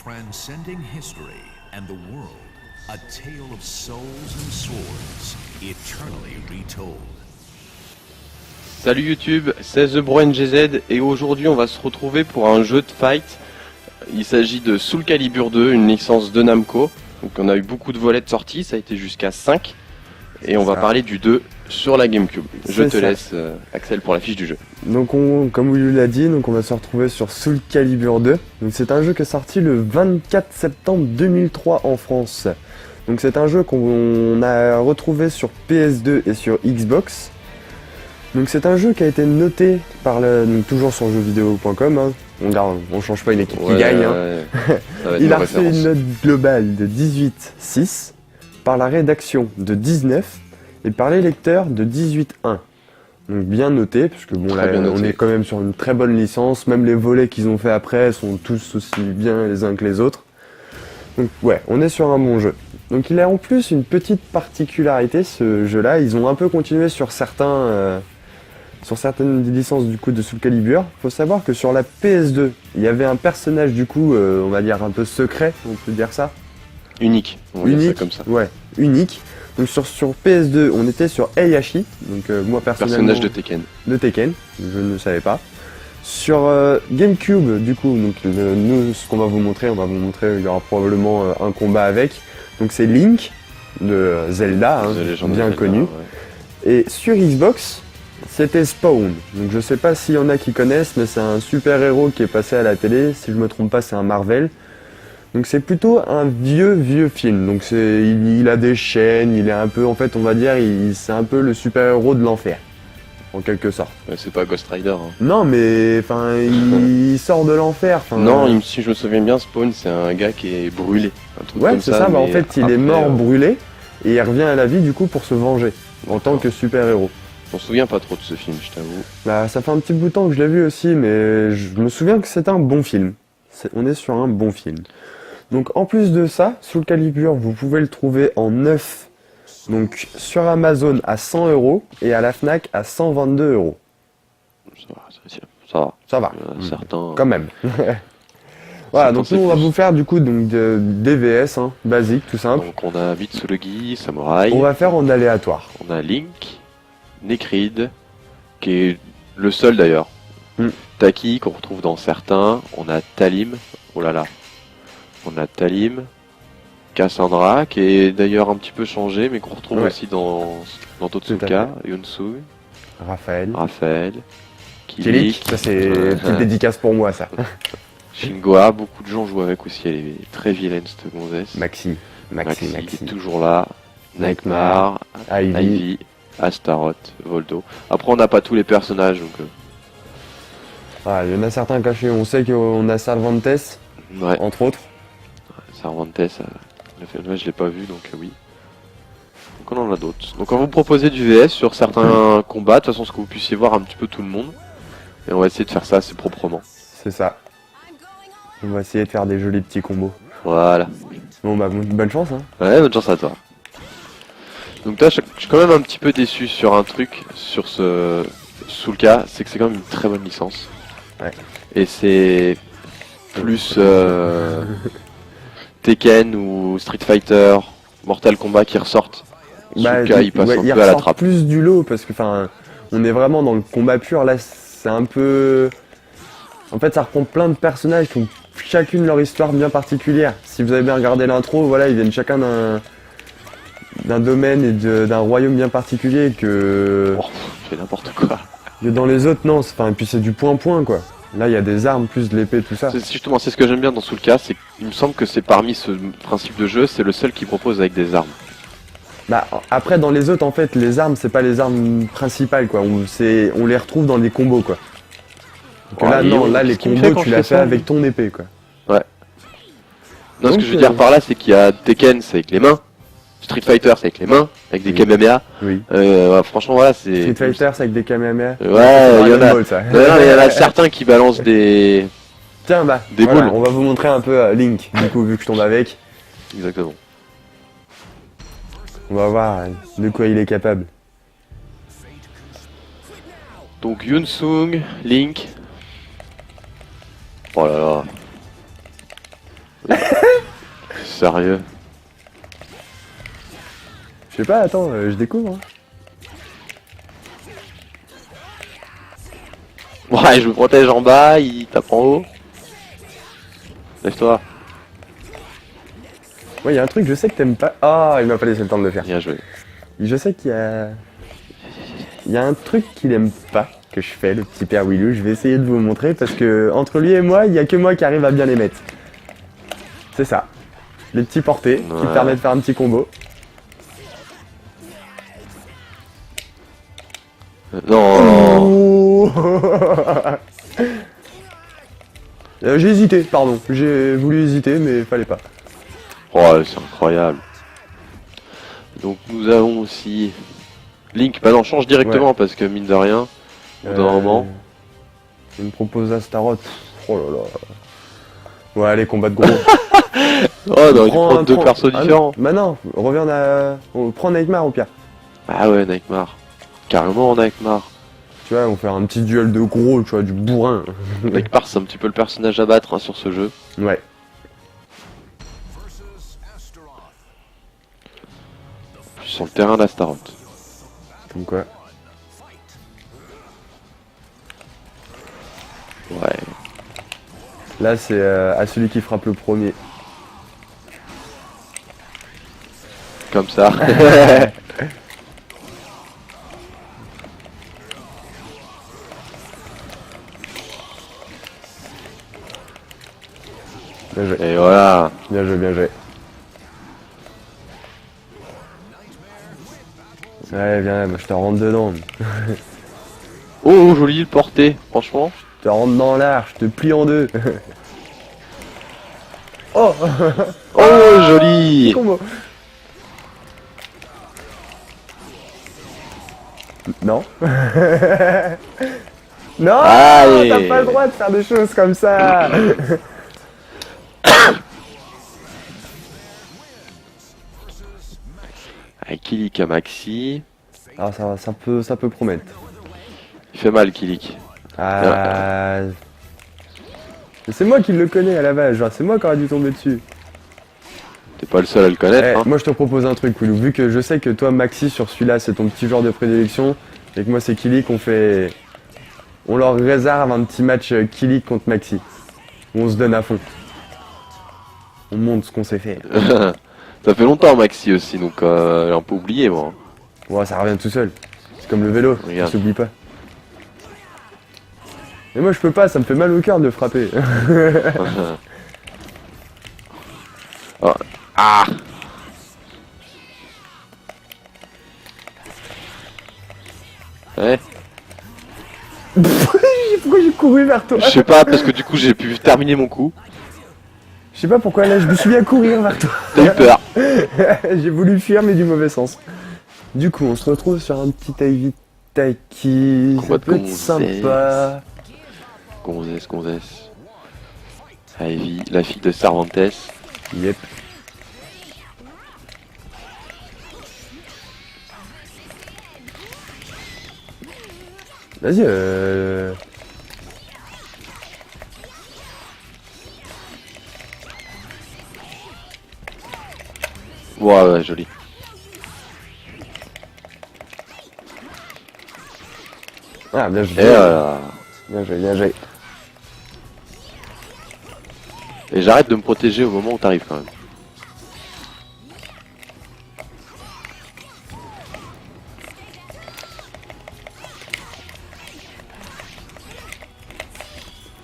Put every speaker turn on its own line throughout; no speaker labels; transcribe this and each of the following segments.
Transcending history and the world, a tale of souls and swords, eternally retold.
Salut YouTube, c'est TheBroNGZ et aujourd'hui on va se retrouver pour un jeu de fight. Il s'agit de Soul Calibur 2, une licence de Namco. Donc on a eu beaucoup de volets de sortie, ça a été jusqu'à 5. Et on va parler du 2 sur la GameCube. Je te laisse Axel pour la fiche du jeu.
Donc comme Will l'a dit, on va se retrouver sur Soul Calibur 2. Donc c'est un jeu qui est sorti le 24 septembre 2003 en France. Donc c'est un jeu qu'on a retrouvé sur PS2 et sur Xbox. Donc c'est un jeu qui a été noté par donc toujours sur jeuxvideo.com. Hein. On change pas une équipe qui gagne. Il a reçu une note globale de 18,6 par la rédaction de 19 et par les lecteurs de 18,1. Donc bien noté, parce que bon là on est quand même sur une très bonne licence, même les volets qu'ils ont fait après sont tous aussi bien les uns que les autres. Donc ouais, on est sur un bon jeu. Donc il a en plus une petite particularité ce jeu-là, ils ont un peu continué sur certaines licences du coup de Soul Calibur. Faut savoir que sur la PS2, il y avait un personnage du coup, on va dire un peu secret, on peut dire ça.
Unique, on va dire ça comme ça.
Ouais, unique. Donc sur PS2, on était sur Heihachi, donc moi personnellement...
Personnage de Tekken.
De Tekken, je ne savais pas. Sur GameCube, du coup, donc nous, ce qu'on va vous montrer, il y aura probablement un combat avec. Donc c'est Link, de Zelda, bien connu.
Ouais.
Et sur Xbox, c'était Spawn. Donc je sais pas s'il y en a qui connaissent, mais c'est un super héros qui est passé à la télé. Si je me trompe pas, c'est un Marvel. Donc c'est plutôt un vieux film. Donc il a des chaînes, il est un peu, en fait, on va dire, c'est un peu le super héros de l'enfer, en quelque sorte.
C'est pas Ghost Rider. Hein.
Non, mais enfin, il sort de l'enfer.
Non, si je me souviens bien, Spawn, c'est un gars qui est brûlé.
Ouais, c'est ça. Bah, en fait, il est mort brûlé et il revient à la vie du coup pour se venger en tant que super héros.
Je m'en souviens pas trop de ce film, je t'avoue.
Bah, ça fait un petit bout de temps que je l'ai vu aussi, mais je me souviens que c'est un bon film. On est sur un bon film. Donc en plus de ça, Soul Calibur, vous pouvez le trouver en neuf, donc sur Amazon à 100 € et à la Fnac à 122 €.
Ça va.
Certains... Quand même. Voilà, donc nous on va vous faire du coup donc des VS, basique, tout simple.
Donc on a Mitsurugi, Samurai.
On va faire en aléatoire.
On a Link, Necrid, qui est le seul d'ailleurs. Taki qu'on retrouve dans certains. On a Talim, oh là là. On a Talim, Cassandra, qui est d'ailleurs un petit peu changé, mais qu'on retrouve aussi dans Totsuka, Yunsu, Raphaël,
Kilik, ça c'est une dédicace pour moi ça.
Shingoa, beaucoup de gens jouent avec aussi, elle est très vilaine cette gonzesse.
Maxi
est toujours là, Nightmare, Ivy, Astaroth, Voldo. Après on n'a pas tous les personnages donc...
il y en a certains cachés, on sait qu'on a Cervantes, entre autres.
Cervantes, je l'ai pas vu donc oui. Donc on en a d'autres. Donc on va vous proposer du VS sur certains combats, de toute façon ce que vous puissiez voir un petit peu tout le monde. Et on va essayer de faire ça assez proprement.
C'est ça. On va essayer de faire des jolis petits combos.
Voilà.
Bon bah bonne chance
Ouais, bonne chance à toi. Donc là je suis quand même un petit peu déçu sur un truc, sur ce Soulka, c'est que c'est quand même une très bonne licence.
Ouais.
Et c'est plus Tekken ou Street Fighter, Mortal Kombat qui ressortent. Soulka il passe un peu à la trappe.
Plus du lot parce que on est vraiment dans le combat pur là, c'est un peu... En fait ça reprend plein de personnages qui ont chacune leur histoire bien particulière. Si vous avez bien regardé l'intro, voilà, ils viennent chacun d'un domaine et d'un royaume bien particulier que...
Oh, c'est n'importe quoi.
Que dans les autres non, et puis c'est du point-point quoi. Là il y a des armes plus de l'épée, tout ça.
Justement c'est ce que j'aime bien dans Soulka, c'est qu'il me semble que c'est parmi ce principe de jeu, c'est le seul qui propose avec des armes.
Bah après dans les autres en fait les armes c'est pas les armes principales quoi, on les retrouve dans les combos quoi. Donc là non, là les combos tu l'as fait avec ton épée quoi.
Ouais. Non, ce que je veux dire par là c'est qu'il y a Tekken c'est avec les mains, Street Fighter c'est avec les mains, avec des Kamehameha.
Oui.
Franchement voilà c'est...
Street Fighter c'est avec des Kamehameha.
Ouais, il y en a. Il y en a certains qui balancent des...
Tiens bah,
des boules.
On va vous montrer un peu Link du coup vu que je tombe avec.
Exactement.
On va voir de quoi il est capable.
Donc Yunsung, Link. Oh là là. Sérieux?
Je sais pas, attends, je découvre. Hein.
Ouais, je me protège en bas, il tape en haut. Lève-toi.
Ouais, y a un truc, je sais que t'aimes pas. Ah, il m'a pas laissé le temps de le faire.
Bien joué.
Je sais qu'il y a. Il y a un truc qu'il aime pas que je fais, le petit père Willou. Je vais essayer de vous montrer parce que entre lui et moi, il y a que moi qui arrive à bien les mettre. C'est ça. Les petits portés qui
Ouais.
permettent de faire un petit combo.
Non.
Oh j'ai hésité, pardon. J'ai voulu hésiter, mais fallait pas.
Oh, c'est incroyable. Donc nous avons aussi Link. Bah non, change directement parce que mine de rien, au bout d'un moment.
Il me propose Astaroth. Oh là là. Ouais, allez, combat de gros.
Oh, on aurait dû prendre deux persos différents.
Bah non, reviens on prend Nightmare au pire.
Ah ouais, Nightmare. Carrément Nightmare.
Tu vois, on va faire un petit duel de gros, tu vois, du bourrin.
Nightmare, c'est un petit peu le personnage à battre hein, sur ce jeu.
Ouais.
Sur le terrain d'Astaroth.
Comme quoi.
Ouais.
Là, c'est à celui qui frappe le premier.
Comme ça.
Bien joué.
Et voilà.
Bien joué, bien joué. Ouais, viens, moi, je te rentre dedans.
Oh, joli le porté, franchement.
Je te rentre dans l'arche, je te plie en deux. Oh
Oh, joli.
Combo. Non. Non,
Allez.
t'as pas le droit de faire des choses comme ça.
Avec Kilik à Maxi.
Alors ça peut promettre.
Il fait mal, Kilik.
Ah. Mais c'est moi qui le connais à la base, genre c'est moi qui aurais dû tomber dessus.
T'es pas le seul à le connaître.
Eh,
Hein.
moi je te propose un truc, Willou. Vu que je sais que toi, Maxi, sur celui-là, c'est ton petit joueur de prédilection, et que moi c'est Kilik, on leur réserve un petit match Kilik contre Maxi. Où on se donne à fond. On montre ce qu'on sait faire.
Ça fait longtemps, Maxi aussi, donc j'ai un peu oublié, moi.
Ouais, ça revient tout seul. C'est comme le vélo,
Regarde.
on s'oublie pas. Et moi je peux pas, ça me fait mal au cœur de le frapper.
Oh. Ah. Ouais.
Pourquoi j'ai couru vers toi?
Je sais pas, parce que du coup j'ai pu terminer mon coup.
Je sais pas pourquoi là, je me suis mis à courir vers toi.
T'as eu peur.
J'ai voulu fuir, mais du mauvais sens. Du coup, on se retrouve sur un petit Ivy Taki.
Combat
Ça
de
peut être
gonzesse.
sympa.
Gonzesse. Ivy, la fille de Cervantes.
Yep. Vas-y,
Ouais, joli.
Ah, bien joué.
Et voilà.
Bien joué, bien joué.
Et j'arrête de me protéger au moment où t'arrives quand même.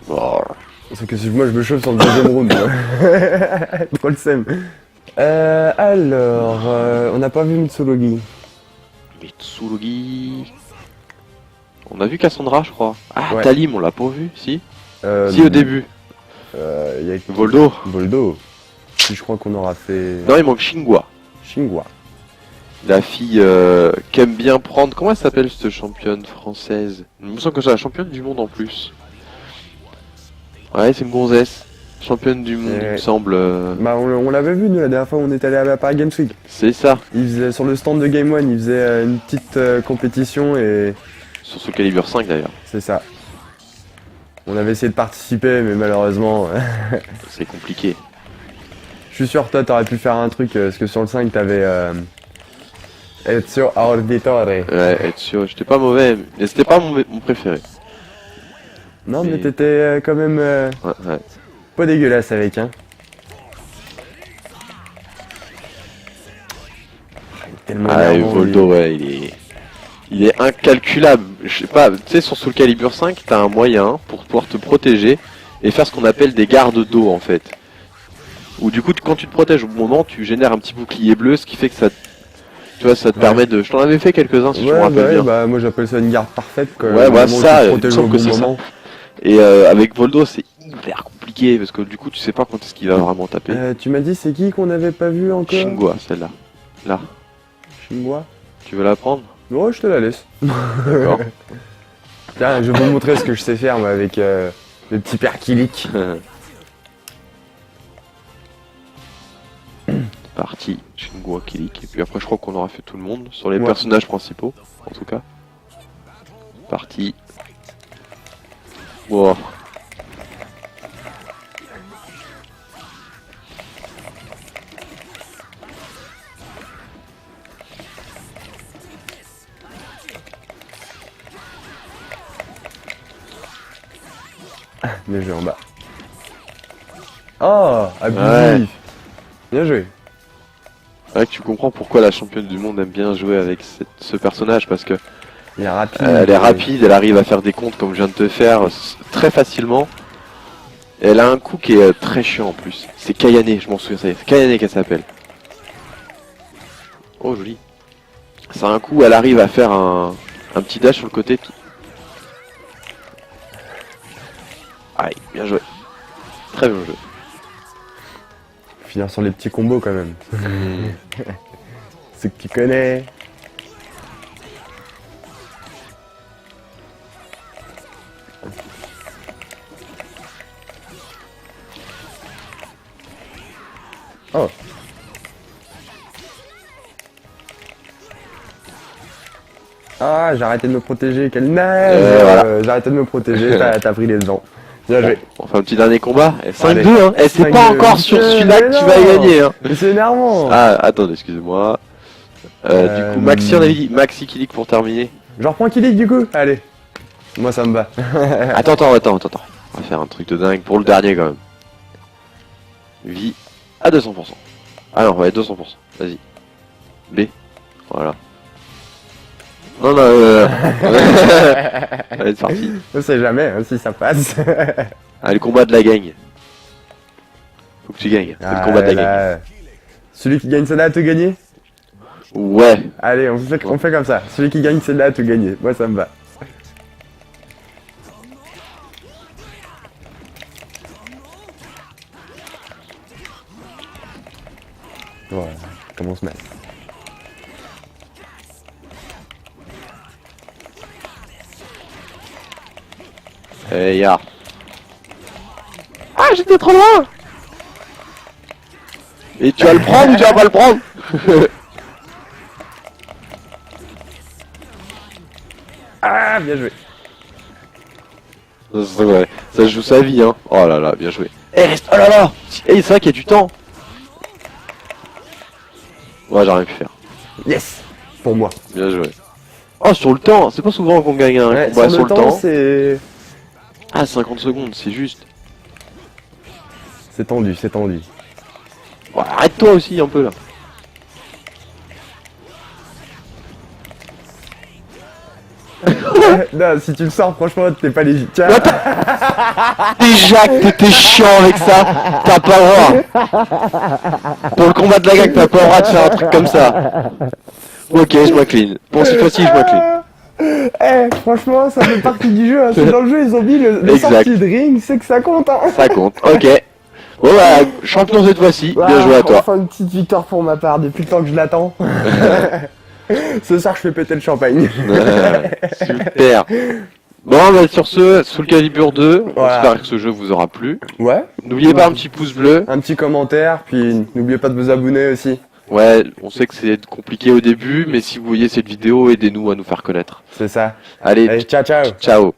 Bon.
C'est que si moi je me chauffe sur le deuxième round. Trop le seum. Alors, on n'a pas vu Mitsurugi.
Mitsurugi. On a vu Cassandra, je crois. Ah,
Ouais.
Talim, on l'a pas vu, si.
Euh,
Si, au début.
Il y a
Voldo.
Voldo. Puis je crois qu'on aura fait
Non, il manque Shingwa.
Shingwa.
La fille qui aime bien prendre... Comment elle s'appelle cette championne française? Il me semble que c'est la championne du monde en plus. Ouais, c'est une gonzesse. Championne du monde, il me semble.
Bah on l'avait vu nous la dernière fois où on est allé à la Paris Games Week.
C'est ça.
Il faisait sur le stand de Game One, il faisait une petite compétition et
Sur Soul Calibur 5 d'ailleurs.
c'est ça. On avait essayé de participer mais malheureusement
C'est compliqué.
Je suis sûr, toi, t'aurais pu faire un truc, parce que sur le 5, t'avais Ezio Auditore.
Ouais, Ezio, j'étais pas mauvais, mais c'était pas mon préféré.
Non, mais
Mais-
t'étais quand même
Ouais.
pas dégueulasse avec, hein. Il est tellement
Ah, et
énervant,
Voldo,
lui.
ouais, il est incalculable. Je sais pas, tu sais, sur Soul Calibur 5, t'as un moyen pour pouvoir te protéger et faire ce qu'on appelle des gardes d'eau en fait. Ou du coup, quand tu te protèges au bon moment, tu génères un petit bouclier bleu, ce qui fait que ça, tu vois, ça te
Ouais.
permet de. Je t'en avais fait quelques-uns si je me rappelle bien.
Bah, moi j'appelle ça une garde parfaite, quoi.
Ouais,
Au
bah,
moment où
ça,
tu te
il me
protèges
semble
au
que
bon
c'est ça.
moment.
Et avec Voldo, c'est hyper compliqué parce que du coup, tu sais pas quand est-ce qu'il va vraiment taper.
Tu m'as dit, c'est qui qu'on n'avait pas vu encore?
Shingua, celle-là. Là,
Shingua.
tu veux la prendre?
Ouais, je te la laisse.
D'accord.
Tiens, je vais vous montrer ce que je sais faire, moi, avec le petit père Kilik.
Parti, Shingua, Kilik. Et puis après, je crois qu'on aura fait tout le monde sur les
Ouais.
personnages principaux, en tout cas. Parti. Wow.
Bien joué en bas. Oh, abusif.
Ouais.
Bien joué.
C'est vrai que tu comprends pourquoi la championne du monde aime bien jouer avec ce personnage, parce que
Il est rapide.
elle est rapide, elle arrive à faire des comptes comme je viens de te faire très facilement. Et elle a un coup qui est très chiant en plus. C'est Kayane, je m'en souviens, ça y est, c'est Kayane qu'elle s'appelle. Oh joli. C'est un coup, elle arrive à faire un petit dash sur le côté. Aïe, bien joué. Très bien joué.
Finir sur les petits combos quand même. Ce que tu connais. Oh. Ah, j'ai arrêté de me protéger, quelle neige.
Voilà.
J'ai arrêté de me protéger, t'as pris les devants. Bien joué.
On fait un petit dernier combat. Et 5-2,
Allez.
hein. Et c'est
5-2.
pas encore sur celui-là que tu vas
non.
gagner, hein.
Mais c'est énervant.
Ah, attendez, excusez-moi. Du coup, Maxi, on avait dit Maxi Kilik pour terminer.
Je reprends Kilik du coup. Allez. Moi ça me va.
Attends. On va faire un truc de dingue pour le dernier quand même. Vie à 200%. Ah non, ouais, 200%. Vas-y. B. Voilà. Non. Allez, c'est parti.
On sait jamais hein, si ça passe.
Allez, le combat de la gang. Faut que tu gagnes. C'est le combat de la gang.
là. Celui qui gagne celle-là a tout gagné.
Ouais.
Allez, on fait comme ça. Celui qui gagne celle-là a tout gagné. Moi ça me va. Voilà, comment on se met.
Et ya. Ah, j'étais trop loin. Et tu vas le prendre ou tu vas pas le prendre?
Ah, bien joué.
C'est vrai. Ça joue sa vie, hein. Oh là là, bien joué. Eh, reste. Oh là là. Eh, c'est vrai qu'il y a du temps. Ouais, j'ai rien pu faire.
Yes. Pour moi.
Bien joué. Oh, sur le temps. C'est pas souvent qu'on gagne un
Ouais,
combat sur le temps.
c'est...
Ah, 50 secondes, c'est juste.
C'est tendu, c'est tendu.
Ouais, arrête-toi aussi un peu là.
Non, si tu le sors, franchement, t'es pas légitime. Tiens.
Déjà que t'étais chiant avec ça, t'as pas le droit. Pour le combat de la gang, t'as pas le droit de faire un truc comme ça. Ok, je m'incline. Bon, cette fois-ci, je m'incline.
Eh, franchement, ça fait partie du jeu. Hein. C'est dans le jeu, ils ont mis le
Exact.
sortie de ring, c'est que ça compte. Hein.
Ça compte, ok. Bon bah, champion cette fois-ci, bien joué à toi.
Enfin, une petite victoire pour ma part, depuis le temps que je l'attends. Ce soir, je fais péter le champagne.
Super. Bon, bah, sur ce, Soul Calibur 2, on
Voilà.
espère que ce jeu vous aura plu.
Ouais.
N'oubliez pas un petit pouce bleu.
Un petit commentaire, puis n'oubliez pas de vous abonner aussi.
Ouais, on sait que c'est compliqué au début, mais si vous voyez cette vidéo, aidez-nous à nous faire connaître.
C'est ça.
Allez,
Allez, ciao, ciao.
ciao.